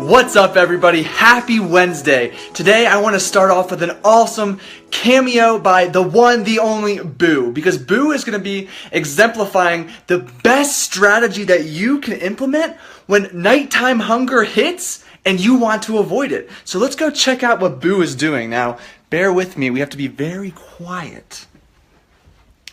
What's up, everybody? Happy Wednesday. Today I want to start off with an awesome cameo by the one, the only Boo, because Boo is going to be exemplifying the best strategy that you can implement when nighttime hunger hits and you want to avoid it. So let's go check out what Boo is doing. Now, bear with me. We have to be very quiet.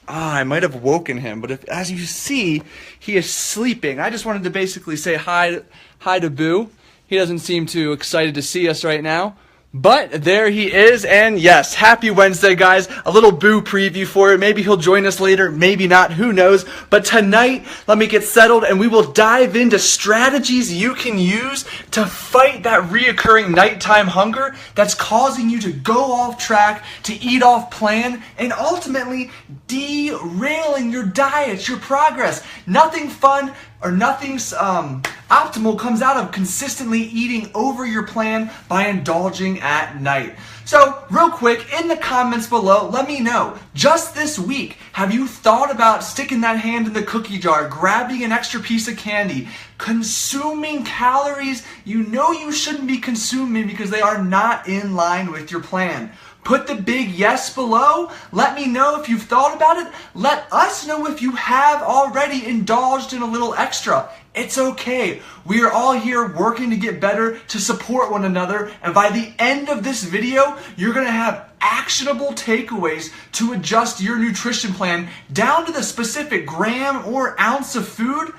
I might have woken him, but as you see, he is sleeping. I just wanted to basically say hi to Boo. He doesn't seem too excited to see us right now. But there he is, and yes, happy Wednesday, guys. A little Boo preview for it. Maybe he'll join us later, maybe not, who knows. But tonight, let me get settled, and we will dive into strategies you can use to fight that reoccurring nighttime hunger that's causing you to go off track, to eat off plan, and ultimately derailing your diet, your progress. Nothing fun or nothing optimal comes out of consistently eating over your plan by indulging at night. So, real quick, in the comments below, let me know, just this week, have you thought about sticking that hand in the cookie jar, grabbing an extra piece of candy, consuming calories you know you shouldn't be consuming because they are not in line with your plan? Put the big yes below. Let me know if you've thought about it. Let us know if you have already indulged in a little extra. It's okay. We are all here working to get better, to support one another, and by the end of this video, you're going to have actionable takeaways to adjust your nutrition plan down to the specific gram or ounce of food,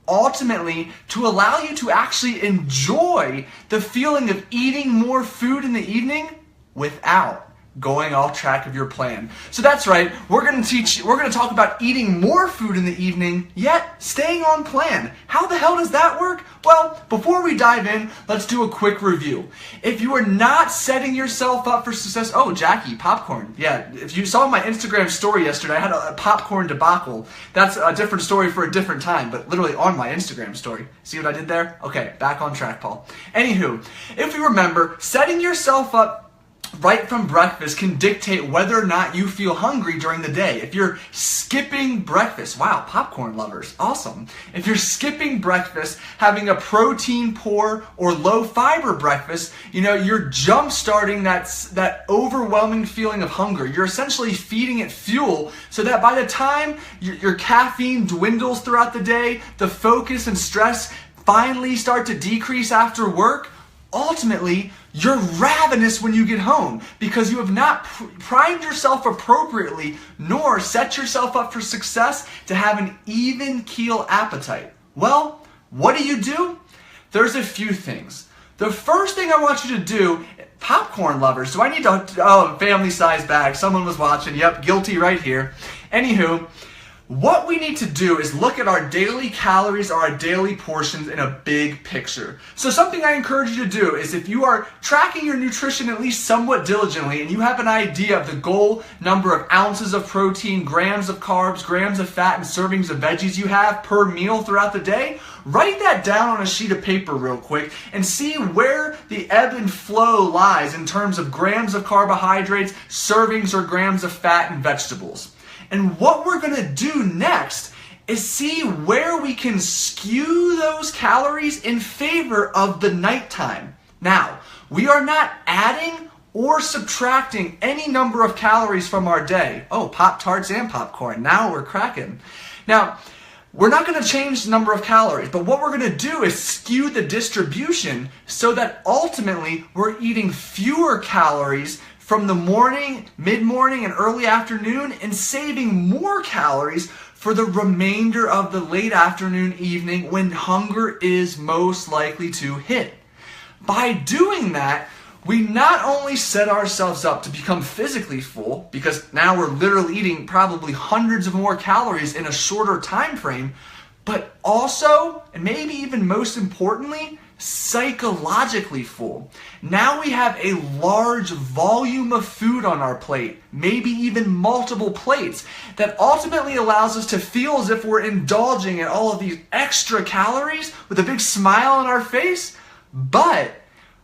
ultimately to allow you to actually enjoy the feeling of eating more food in the evening without going off track of your plan. So that's right, we're going to talk about eating more food in the evening, yet staying on plan. How the hell does that work? Well, before we dive in, let's do a quick review. If you are not setting yourself up for success, oh, Jackie, popcorn. Yeah, if you saw my Instagram story yesterday, I had a popcorn debacle. That's a different story for a different time, but literally on my Instagram story. See what I did there? Okay, back on track, Paul. Anywho, if you remember, setting yourself up right from breakfast can dictate whether or not you feel hungry during the day. If you're skipping breakfast, wow, popcorn lovers, awesome. If you're skipping breakfast, having a protein poor or low fiber breakfast, you're jump starting that overwhelming feeling of hunger. You're essentially feeding it fuel so that by the time your caffeine dwindles throughout the day, the focus and stress finally start to decrease after work, ultimately, you're ravenous when you get home because you have not primed yourself appropriately nor set yourself up for success to have an even keel appetite. Well, what do? There's a few things. The first thing I want you to do, popcorn lovers, do I need to, oh, family size bag, someone was watching, yep, guilty right here. Anywho, what we need to do is look at our daily calories or our daily portions in a big picture. So something I encourage you to do is if you are tracking your nutrition at least somewhat diligently and you have an idea of the goal number of ounces of protein, grams of carbs, grams of fat, and servings of veggies you have per meal throughout the day, write that down on a sheet of paper real quick and see where the ebb and flow lies in terms of grams of carbohydrates, servings, or grams of fat and vegetables. And what we're going to do next is see where we can skew those calories in favor of the nighttime. Now, we are not adding or subtracting any number of calories from our day. Oh, Pop-Tarts and popcorn. Now we're cracking. Now, we're not going to change the number of calories, but what we're going to do is skew the distribution so that ultimately we're eating fewer calories from the morning, mid-morning, and early afternoon, and saving more calories for the remainder of the late afternoon, evening, when hunger is most likely to hit. By doing that, we not only set ourselves up to become physically full, because now we're literally eating probably hundreds of more calories in a shorter time frame, but also, and maybe even most importantly, psychologically full. Now we have a large volume of food on our plate, maybe even multiple plates, that ultimately allows us to feel as if we're indulging in all of these extra calories with a big smile on our face, but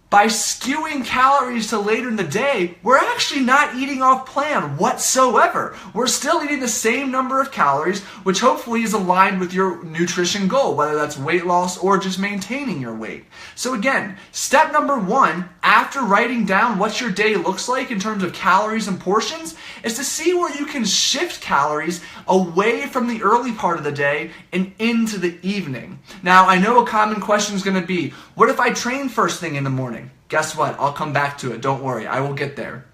By skewing calories to later in the day, we're actually not eating off plan whatsoever. We're still eating the same number of calories, which hopefully is aligned with your nutrition goal, whether that's weight loss or just maintaining your weight. So again, step number 1, after writing down what your day looks like in terms of calories and portions, is to see where you can shift calories away from the early part of the day and into the evening. Now, I know a common question is going to be, what if I train first thing in the morning? Guess what? I'll come back to it. Don't worry. I will get there.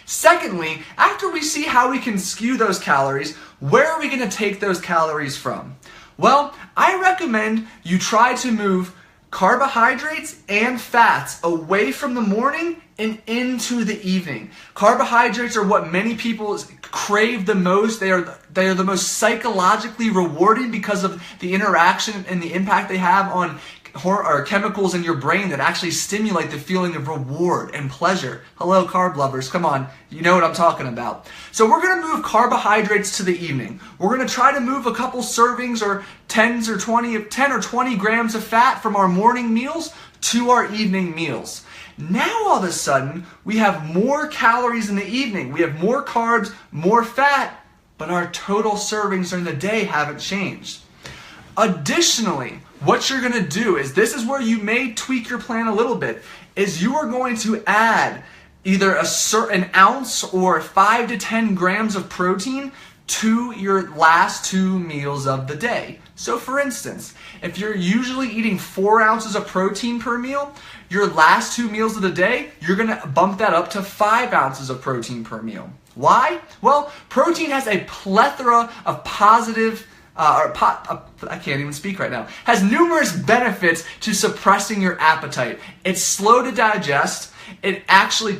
Secondly, after we see how we can skew those calories, where are we going to take those calories from? Well, I recommend you try to move carbohydrates and fats away from the morning and into the evening. Carbohydrates are what many people crave the most. They are the most psychologically rewarding because of the interaction and the impact they have on chemicals in your brain that actually stimulate the feeling of reward and pleasure. Hello, carb lovers. Come on. You know what I'm talking about. So we're going to move carbohydrates to the evening. We're going to try to move a couple servings or 10 or 20 grams of fat from our morning meals to our evening meals. Now all of a sudden, we have more calories in the evening. We have more carbs, more fat, but our total servings during the day haven't changed. Additionally, what you're going to do is, this is where you may tweak your plan a little bit, is you are going to add either an ounce or 5 to 10 grams of protein to your last 2 meals of the day. So for instance, if you're usually eating 4 ounces of protein per meal, your last 2 meals of the day, you're going to bump that up to 5 ounces of protein per meal. Why? Well, protein has a plethora of positive I can't even speak right now, has numerous benefits to suppressing your appetite. It's slow to digest. It actually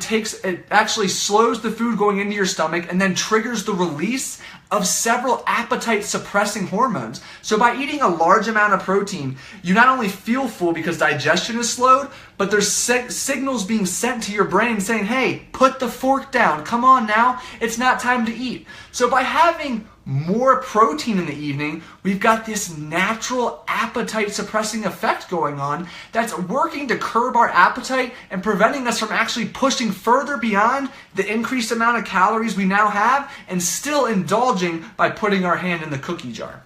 slows the food going into your stomach and then triggers the release of several appetite suppressing hormones. So by eating a large amount of protein, you not only feel full because digestion is slowed, but there's signals being sent to your brain saying, hey, put the fork down. Come on now. It's not time to eat. So by having more protein in the evening, we've got this natural appetite suppressing effect going on that's working to curb our appetite and preventing us from actually pushing further beyond the increased amount of calories we now have and still indulging by putting our hand in the cookie jar.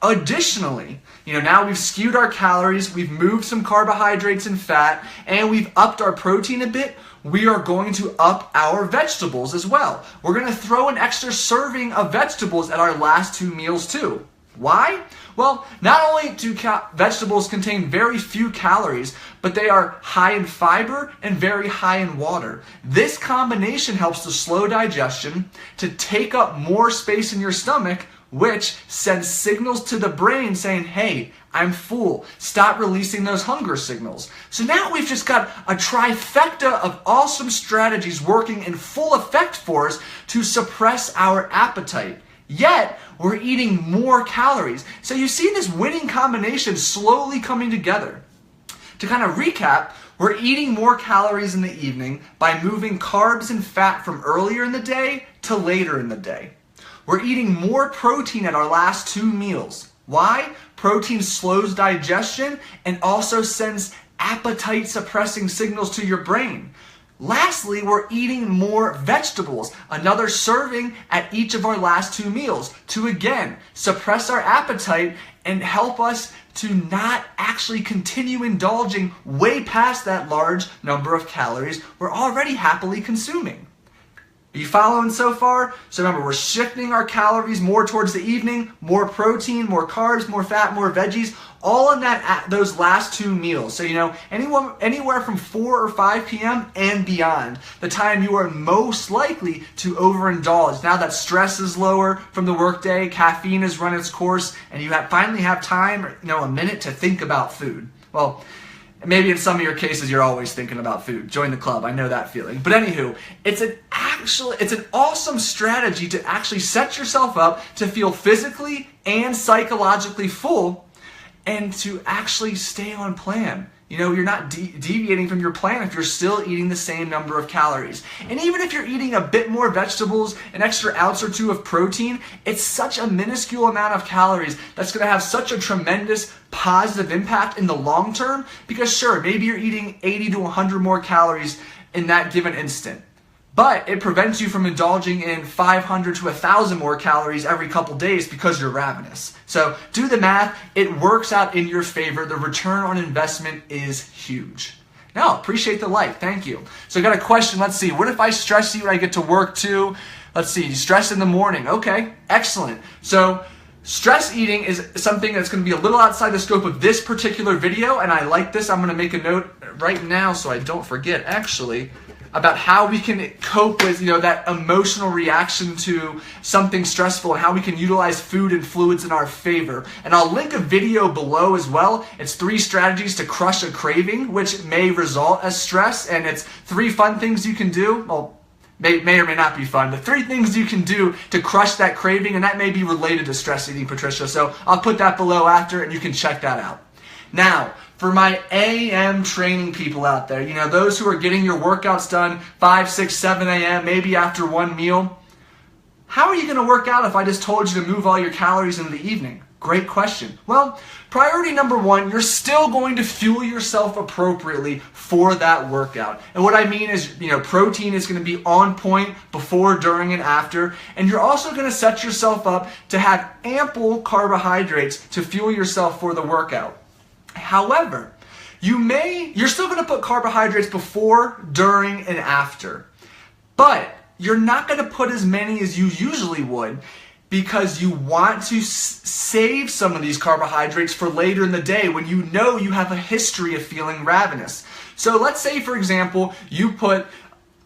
Additionally, now we've skewed our calories, we've moved some carbohydrates and fat, and we've upped our protein a bit. We are going to up our vegetables as well. We're going to throw an extra serving of vegetables at our last 2 meals too. Why? Well, not only do vegetables contain very few calories, but they are high in fiber and very high in water. This combination helps to slow digestion, to take up more space in your stomach, which sends signals to the brain saying, hey, I'm full. Stop releasing those hunger signals. So now we've just got a trifecta of awesome strategies working in full effect for us to suppress our appetite. Yet, we're eating more calories. So you see this winning combination slowly coming together. To kind of recap, we're eating more calories in the evening by moving carbs and fat from earlier in the day to later in the day. We're eating more protein at our last 2 meals. Why? Protein slows digestion and also sends appetite suppressing signals to your brain. Lastly, we're eating more vegetables, another serving at each of our last 2 meals to again suppress our appetite and help us to not actually continue indulging way past that large number of calories we're already happily consuming. Are you following so far? So remember, we're shifting our calories more towards the evening, more protein, more carbs, more fat, more veggies, all in those last 2 meals. So, anywhere from 4 or 5 p.m. and beyond, the time you are most likely to overindulge. Now that stress is lower from the workday, caffeine has run its course, and you finally have time, a minute to think about food. Well, maybe in some of your cases, you're always thinking about food. Join the club. I know that feeling. But anywho, it's an awesome strategy to actually set yourself up to feel physically and psychologically full and to actually stay on plan. you're not deviating from your plan if you're still eating the same number of calories. And even if you're eating a bit more vegetables, an extra ounce or two of protein, it's such a minuscule amount of calories that's going to have such a tremendous positive impact in the long term, because sure, maybe you're eating 80 to 100 more calories in that given instant, but it prevents you from indulging in 500 to 1,000 more calories every couple days because you're ravenous. So do the math. It works out in your favor. The return on investment is huge. Now, appreciate the like. Thank you. So I got a question. Let's see. What if I stress eat when I get to work too? Let's see. Stress in the morning. Okay, excellent. So stress eating is something that's going to be a little outside the scope of this particular video, and I like this. I'm going to make a note right now so I don't forget, actually, about how we can cope with, that emotional reaction to something stressful and how we can utilize food and fluids in our favor. And I'll link a video below as well. It's 3 strategies to crush a craving, which may result as stress, and it's 3 fun things you can do. Well, may or may not be fun, but 3 things you can do to crush that craving, and that may be related to stress eating, Patricia. So I'll put that below after, and you can check that out. Now, for my AM training people out there, those who are getting your workouts done 5, 6, 7 a.m., maybe after one meal, how are you going to work out if I just told you to move all your calories into the evening? Great question. Well, priority number 1, you're still going to fuel yourself appropriately for that workout. And what I mean is, protein is going to be on point before, during, and after. And you're also going to set yourself up to have ample carbohydrates to fuel yourself for the workout. However, you're still going to put carbohydrates before, during, and after, but you're not going to put as many as you usually would because you want to save some of these carbohydrates for later in the day when you have a history of feeling ravenous. So let's say, for example, you put,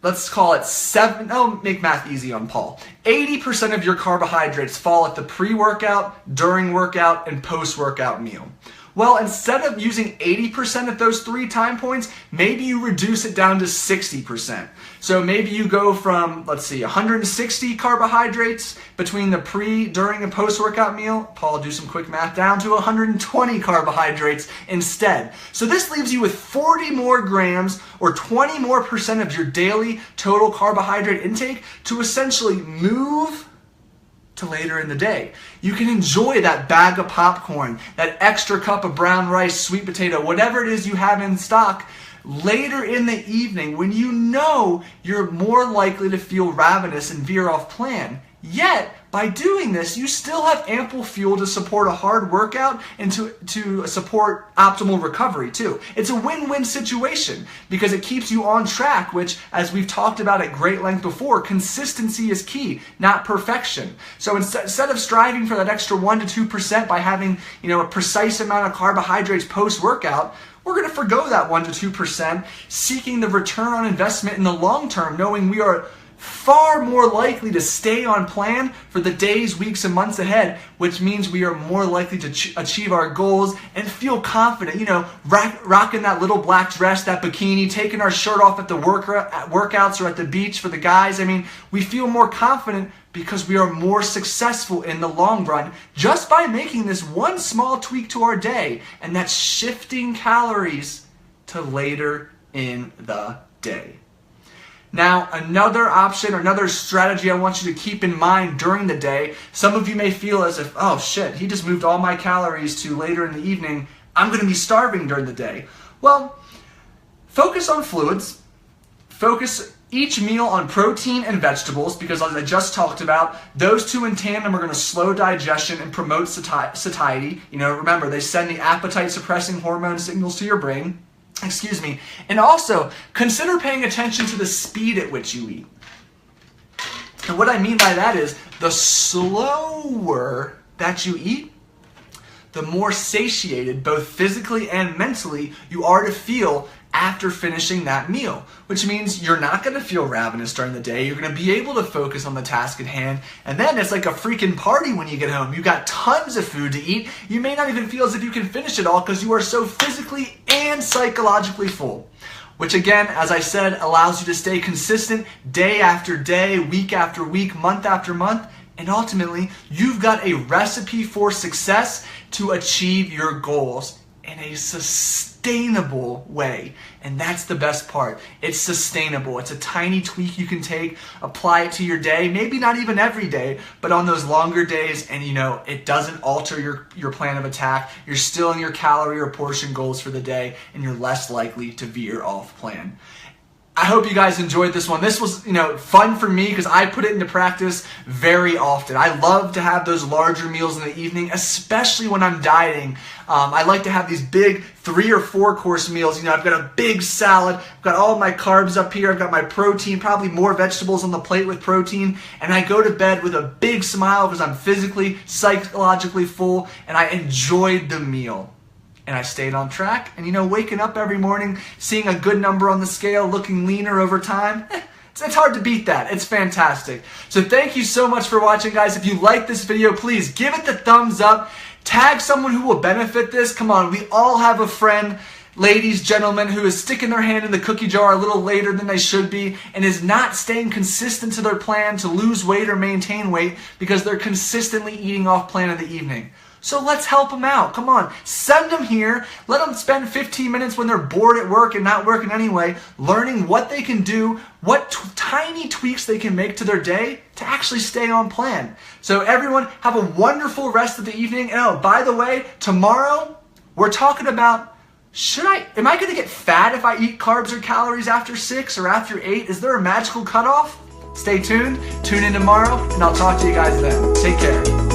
let's call it 7, make math easy on Paul. 80% of your carbohydrates fall at the pre-workout, during workout, and post-workout meal. Well, instead of using 80% at those 3 time points, maybe you reduce it down to 60%. So maybe you go from, 160 carbohydrates between the pre, during, and post-workout meal. Paul, do some quick math, down to 120 carbohydrates instead. So this leaves you with 40 more grams or 20 more % of your daily total carbohydrate intake to essentially move to later in the day. You can enjoy that bag of popcorn, that extra cup of brown rice, sweet potato, whatever it is you have in stock later in the evening when you're more likely to feel ravenous and veer off plan. Yet, by doing this, you still have ample fuel to support a hard workout and to support optimal recovery too. It's a win-win situation because it keeps you on track, which, as we've talked about at great length before, consistency is key, not perfection. So instead of striving for that extra 1 to 2% by having, a precise amount of carbohydrates post-workout, we're going to forgo that 1 to 2%, seeking the return on investment in the long term, knowing we are far more likely to stay on plan for the days, weeks, and months ahead, which means we are more likely to achieve our goals and feel confident, rocking that little black dress, that bikini, taking our shirt off at the workouts or at the beach for the guys. We feel more confident because we are more successful in the long run just by making this one small tweak to our day, and that's shifting calories to later in the day. Now, another option or another strategy I want you to keep in mind during the day, some of you may feel as if, oh shit, he just moved all my calories to later in the evening. I'm going to be starving during the day. Well, focus on fluids. Focus each meal on protein and vegetables because, as I just talked about, those 2 in tandem are going to slow digestion and promote satiety. Remember, they send the appetite-suppressing hormone signals to your brain. And also, consider paying attention to the speed at which you eat. And what I mean by that is, the slower that you eat, the more satiated, both physically and mentally, you are to feel after finishing that meal, which means you're not going to feel ravenous during the day. You're going to be able to focus on the task at hand, and then it's like a freaking party when you get home. You got tons of food to eat. You may not even feel as if you can finish it all because you are so physically and psychologically full, which again, as I said, allows you to stay consistent day after day, week after week, month after month, and ultimately, you've got a recipe for success to achieve your goals in a sustainable way. And that's the best part. It's sustainable. It's a tiny tweak you can take, apply it to your day, maybe not even every day, but on those longer days, and it doesn't alter your plan of attack. You're still in your calorie or portion goals for the day, and you're less likely to veer off plan. I hope you guys enjoyed this one. This was, fun for me because I put it into practice very often. I love to have those larger meals in the evening, especially when I'm dieting. I like to have these big 3 or 4 course meals. I've got a big salad. I've got all my carbs up here. I've got my protein, probably more vegetables on the plate with protein. And I go to bed with a big smile because I'm physically, psychologically full, and I enjoyed the meal. And I stayed on track, and waking up every morning, seeing a good number on the scale, looking leaner over time, it's hard to beat that. It's fantastic. So thank you so much for watching, guys. If you like this video, please give it the thumbs up. Tag someone who will benefit this. Come on, we all have a friend, ladies, gentlemen, who is sticking their hand in the cookie jar a little later than they should be and is not staying consistent to their plan to lose weight or maintain weight because they're consistently eating off plan in the evening. So let's help them out. Come on, send them here. Let them spend 15 minutes when they're bored at work and not working anyway, learning what they can do, what tiny tweaks they can make to their day to actually stay on plan. So everyone, have a wonderful rest of the evening. And oh, by the way, tomorrow we're talking about, am I going to get fat if I eat carbs or calories after 6 or after 8? Is there a magical cutoff? Stay tuned. Tune in tomorrow, and I'll talk to you guys then. Take care.